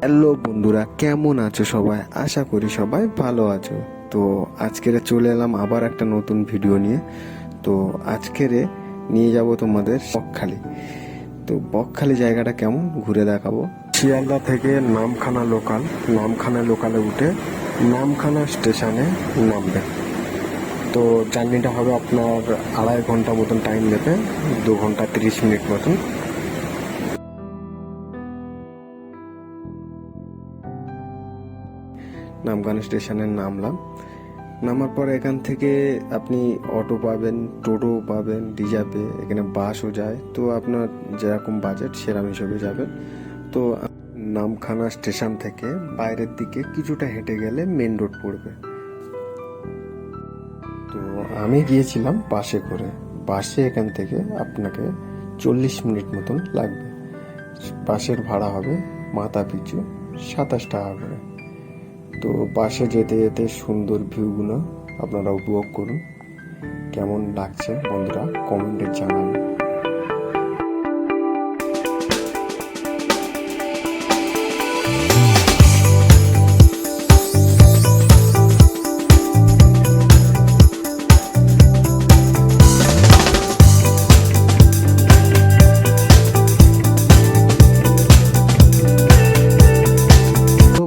Hello বন্ধুরা, কেমন আছো সবাই? আশা করি সবাই ভালো আছো। তো আজকের চলে এলাম আবার একটা নতুন ভিডিও নিয়ে। তো আজকের নিয়ে যাব তোমাদের বকখালি। তো বকখালি জায়গাটা কেমন ঘুরে দেখাবো। শিয়ালদা থেকে নামখানা লোকালে উঠে নামখানা স্টেশনে নামবে। তো জার্নিটা হবে আপনার 2.5 ঘন্টা মতন টাইম নেবে, 2 ঘন্টা 30 মিনিট মতন। নামখানা স্টেশনে নামার পর এখান থেকে আপনি অটো পাবেন, টোটো পাবেন, রিজার্ভে এখানে বাসও যায়। তো আপনার যেরকম বাজেট সেরকম হিসেবে যাবেন। তো নামখানা স্টেশন থেকে বাইরের দিকে কিছুটা হেঁটে গেলে মেন রোড পড়বে। তো আমি গিয়েছিলাম বাসে করে। বাসে এখান থেকে আপনাকে 40 মিনিট মতন লাগবে। বাসের ভাড়া হবে মাথা পিছু 27 টাকা করে। তো বাসে যেতে যেতে সুন্দর ভিউগুলো আপনারা উপভোগ করুন। কেমন লাগছে বন্ধুরা কমেন্টে জানান।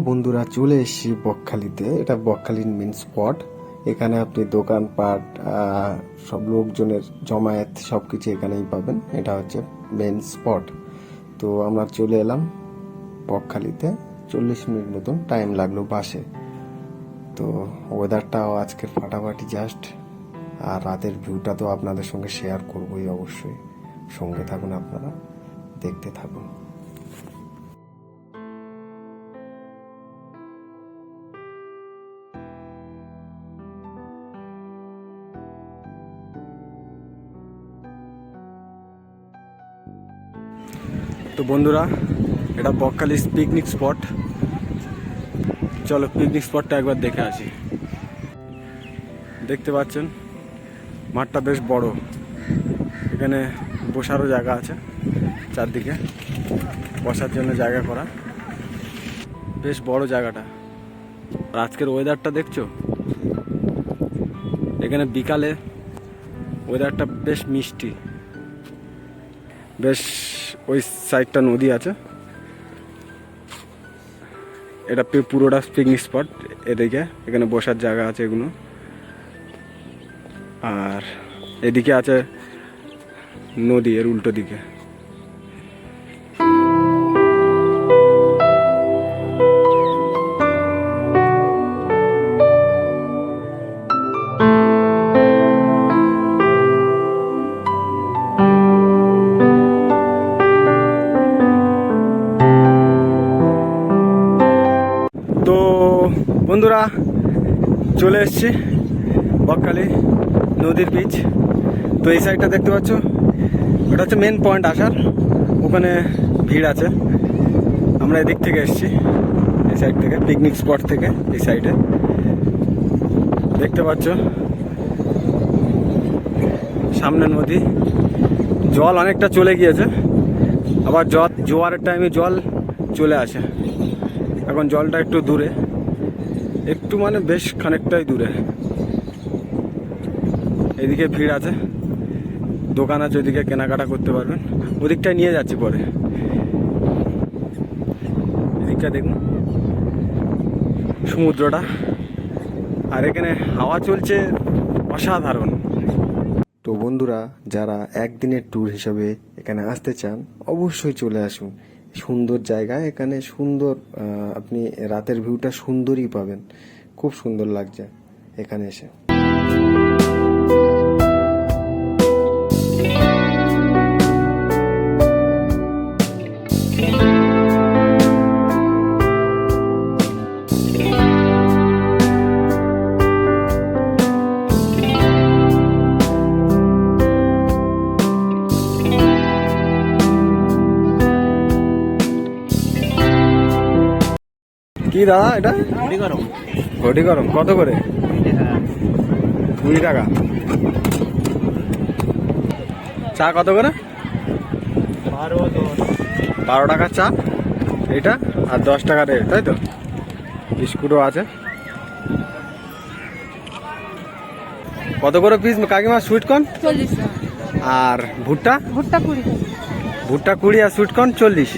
বন্ধুরা চলে এসেছি বকখালিতে। এটা বকখালির মেন স্পট। এখানে আপনি দোকানপাট, সব লোকজনের জমায়েত সবকিছু এখানেই পাবেন। এটা হচ্ছে মেন স্পট। তো আমরা চলে এলাম বকখালিতে। 40 মিনিট মতন টাইম লাগলো বাসে। তো ওয়েদারটাও আজকের ফাটাফাটি জাস্ট। আর রাতের ভিউটা তো আপনাদের সঙ্গে শেয়ার করবোই অবশ্যই। সঙ্গে থাকুন, আপনারা দেখতে থাকুন। তো বন্ধুরা, এটা বকখালি পিকনিক স্পট। চলো পিকনিক স্পটটা একবার দেখে আসি। দেখতে পাচ্ছেন মাঠটা বেশ বড়। এখানে বসারও জায়গা আছে, চারদিকে বসার জন্য জায়গা করা। বেশ বড় জায়গাটা। আর আজকের ওয়েদারটা দেখছো, এখানে বিকালে ওয়েদারটা বেশ মিষ্টি। বেশ ওই সাইডটা নদী আছে। এটা পুরোটা পিকনিক স্পট। এদিকে এখানে বসার জায়গা আছে এগুলো। আর এদিকে আছে নদী, এর উল্টো দিকে। তো বন্ধুরা চলে এসেছি বকখালি নদীর বীচ। তো এই সাইডটা দেখতে পাচ্ছ, ওটা হচ্ছে মেন পয়েন্ট আসার। ওখানে ভিড় আছে। আমরা এদিক থেকে এসেছি, এই সাইড থেকে, পিকনিক স্পট থেকে। এই সাইডে দেখতে পাচ্ছ সামনে নদী। জল অনেকটা চলে গিয়েছে, আবার জোয়ারের টাইমে জল চলে আসে। এখন জলটা একটু দূরে, একটু মানে বেশ খানিকটাই দূরে। এদিকে ভিড় আছে, দোকান আছে, ওইদিকে কেনাকাটা করতে পারবেন। ওদিকটায় নিয়ে যাচ্ছি পরে। এদিকটা দেখুন সমুদ্রটা। আর এখানে হাওয়া চলছে অসাধারণ। তো বন্ধুরা, যারা একদিনের ট্যুর হিসাবে এখানে আসতে চান অবশ্যই চলে আসুন। সুন্দর জায়গা এখানে, সুন্দর। আপনি রাতের ভিউটা সুন্দরই পাবেন। খুব সুন্দর লাগছে এখানে এসে। কি দাদা এটা? ঘটি গরম কত করে? 20 টাকা। চা কত করে? 12 টাকা চা। এটা আর 10 টাকা রেট, তাই তো? বিস্কুটও আছে। কত করে পিস কাকিমা সুইটকর্ন? 40 টাকা। আর ভুট্টা? ভুট্টা 20। ভুট্টা 20 আর সুইটকর্ন 40।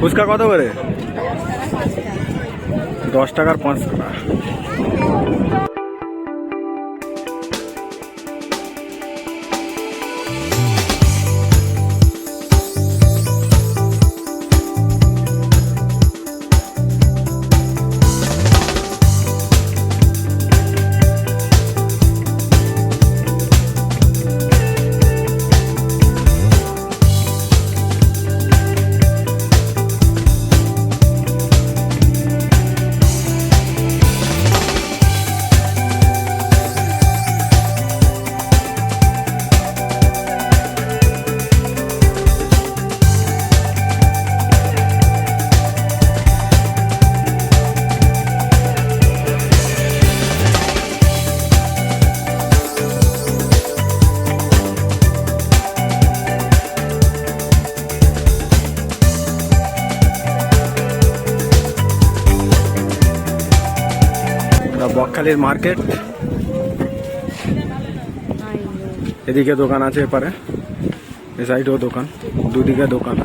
ফুচকা কত করে? 10 টাকার 5 টাকা। বকখালির মার্কেট, এদিকে দোকান আছে, এপারে এ সাইডেও দোকান, দুদিকে দোকান।